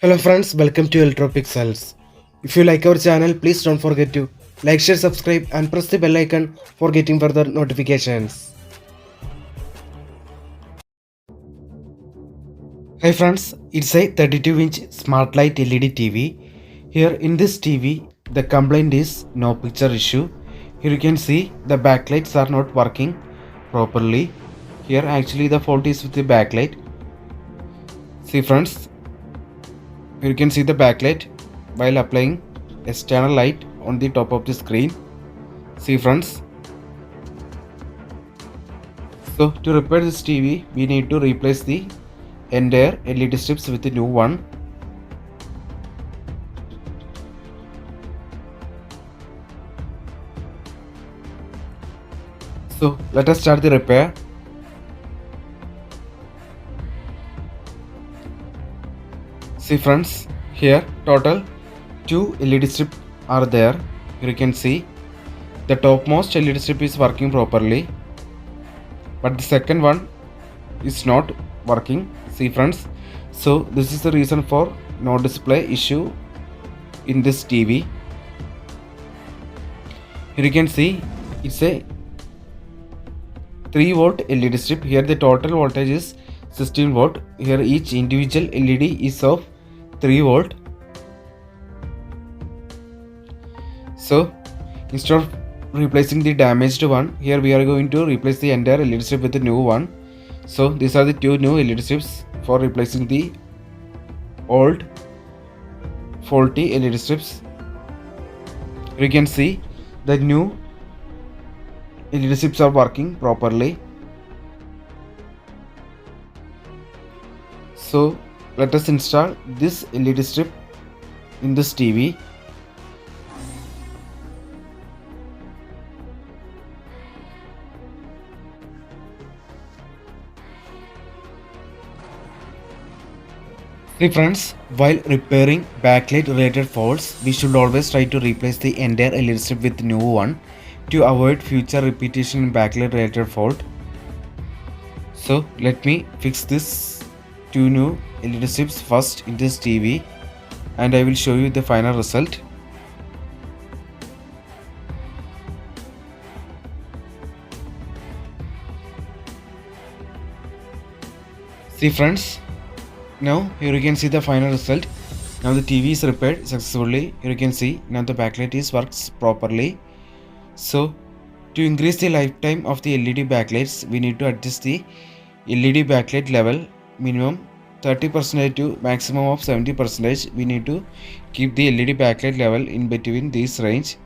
Hello friends, welcome to Electropixels. If you like our channel, please don't forget to like, share, subscribe and press the bell icon for getting further notifications. Hi friends, it's a 32-inch smart light LED TV. Here in this TV, the complaint is no picture issue. Here you can see the backlights are not working properly. Here actually the fault is with the backlight. See friends, here you can see the backlight while applying external light on the top of the screen. See friends, so to repair this TV we need to replace the entire LED strips with the new one. So let us start the repair. See friends, here total 2 LED strips are there. Here you can see the topmost LED strip is working properly, but the second one is not working. See friends, so this is the reason for no display issue in this TV. Here you can see it's a 3 volt LED strip. Here the total voltage is 16 volt. Here each individual LED is of 3 volt. So instead of replacing the damaged one, here we are going to replace the entire LED strip with the new one. So these are the two new LED strips for replacing the old faulty LED strips. You can see the new LED strips are working properly. So let us install this LED strip in this TV. See friends, while repairing backlight related faults, we should always try to replace the entire LED strip with new one to avoid future repetition in backlight related fault. So let me fix this two new LED strips first in this TV and I will show you the final result. See friends, now here you can see the final result. Now the TV is repaired successfully. Here you can see now the backlight works properly. So to increase the lifetime of the LED backlights, we need to adjust the LED backlight level minimum 30% to maximum of 70%. We need to keep the LED backlight level in between this range.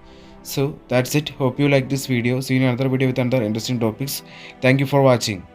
So that's it. Hope you like this video. See you in another video with another interesting topics. Thank you for watching.